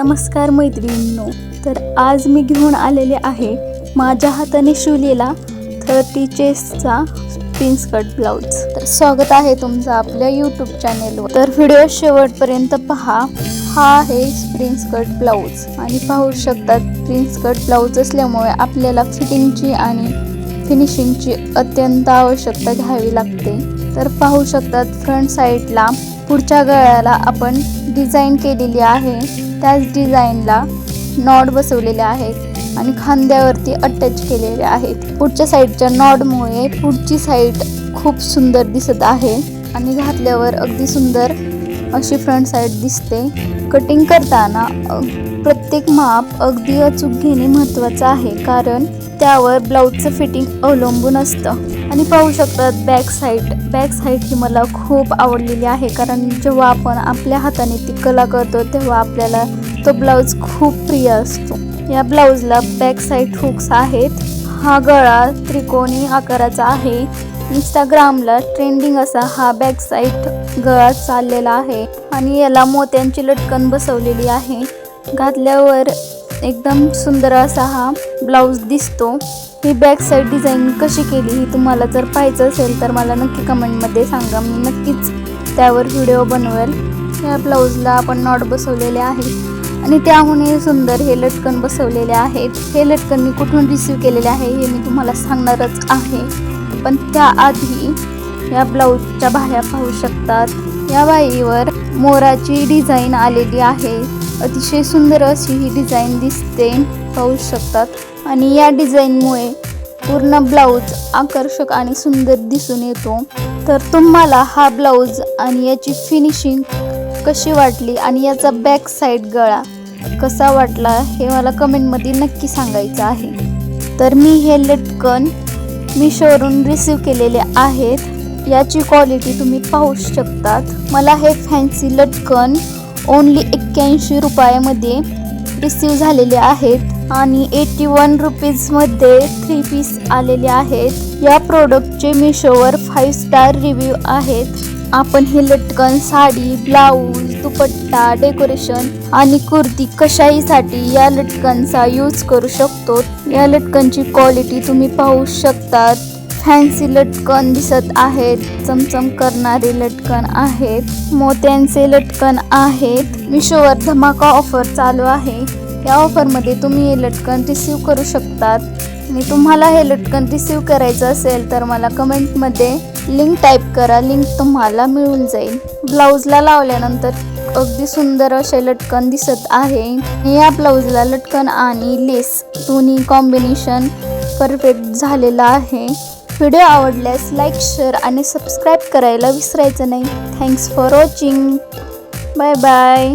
नमस्कार मैत्रिणींनो, तर आज मी घेऊन आलेले आहे माझ्या हाताने शिवलेला 30 चेस्टचा प्रिन्स कट ब्लाउज। तर स्वागत आहे तुमचं आपल्या यूट्यूब चॅनेलवर। तर व्हिडिओ शेवटपर्यंत पहा। हा आहे प्रिन्स कट ब्लाउज आणि पाहू शकतात प्रिन्स कट ब्लाउज असल्यामुळे आपल्याला फिटिंगची आणि फिनिशिंगची अत्यंत आवश्यकता घ्यावी लागते। तर पाहू शकतात फ्रंट साइडला पुढच्या गळ्याला आपण डिझाइन केलेली आहे, त्याच डिझाइनला नॉट बसवलेले आहेत आणि खांद्यावरती अटॅच केलेले आहेत। पुढच्या साइडच्या नॉटमुळे पुढची साइड खूप सुंदर दिसत आहे आणि घातल्यावर अगदी सुंदर अशी फ्रंट साइड दिसते। कटिंग करताना प्रत्येक माप अगदी अचूक घेणे महत्त्वाचे आहे, कारण त्यावर ब्लाउजचं फिटिंग अवलंबून असतं। आणि पाहू शकतात बॅक साइड ही मला खूप आवडलेली आहे, कारण जेव्हा आपण आपल्या हाताने ती कला करतो तेव्हा आपल्याला तो ब्लाउज खूप प्रिय असतो। या ब्लाउजला बॅक साइड हुक्स आहेत। हा गळा त्रिकोणी आकाराचा आहे। इंस्टाग्रामला ट्रेंडिंग असा हा बॅक साइड गळा चाललेला आहे आणि याला मोत्यांची लटकन बसवलेली आहे। घातल्यावर एकदम सुंदर असा हा ब्लाउज दिसतो। ही बॅक साइड डिझाइन कशी केली ही तुम्हाला जर पाहायचं असेल तर मला नक्की कमेंटमध्ये सांगा, मी नक्कीच त्यावर व्हिडिओ बनवेल। या ब्लाउजला आपण नॉट बसवलेले आहे आणि त्याहूनही सुंदर हे लटकन बसवलेले आहेत। हे लटकन मी कुठून रिसीव केलेले आहे हे मी तुम्हाला सांगणारच आहे, पण त्याआधी या ब्लाउजच्या बाह्या पाहू शकतात। या बाहीवर मोराची डिझाइन आलेली आहे। अतिशय सुंदर अशी ही डिझाइन दिसते, पाहू शकतात। आणि या डिझाइनमुळे पूर्ण ब्लाउज आकर्षक आणि सुंदर दिसून येतो। तर तुम्हाला हा ब्लाउज आणि याची फिनिशिंग कशी वाटली आणि याचा बॅक साइड गळा कसा वाटला हे मला कमेंटमध्ये नक्की सांगायचं आहे। तर मी हे लटकन मीशोवरून रिसीव केलेले आहेत। याची क्वालिटी तुम्ही पाहू शकतात। मला हे फॅन्सी लटकन ओन्ली 81 रुपयामध्ये रिसीव झालेले आहेत आणि 81 रुपीजमध्ये 3 पीस आलेले आहेत। या प्रोडक्टचे मीशोवर 5 स्टार रिव्ह्यू आहेत। आपण हे लटकन साडी, ब्लाऊज, दुपट्टा, डेकोरेशन आणि कुर्ती कशाहीसाठी या लटकनचा यूज करू शकतो। या लटकनची क्वालिटी तुम्ही पाहू शकतात। फॅन्सी लटकन दिसत आहेत, चमचम करणारे लटकन आहेत, मोत्यांचे लटकन आहेत। मीशोवर धमाका ऑफर चालू आहे। या ऑफरमध्ये तुम्ही हे लटकन रिसीव करू शकतात आणि तुम्हाला हे लटकन रिसीव करायचं असेल तर मला कमेंटमध्ये लिंक टाईप करा, लिंक तुम्हाला मिळून जाईल। ब्लाउजला लावल्यानंतर अगदी सुंदर असे लटकन दिसत आहे। या ब्लाउजला लटकन आणि लेस दोन्ही कॉम्बिनेशन परफेक्ट झालेलं आहे। व्हिडिओ आवडल्यास लाईक, शेअर आणि सबस्क्राईब करायला विसरायचं नाही। Thanks for watching. Bye bye.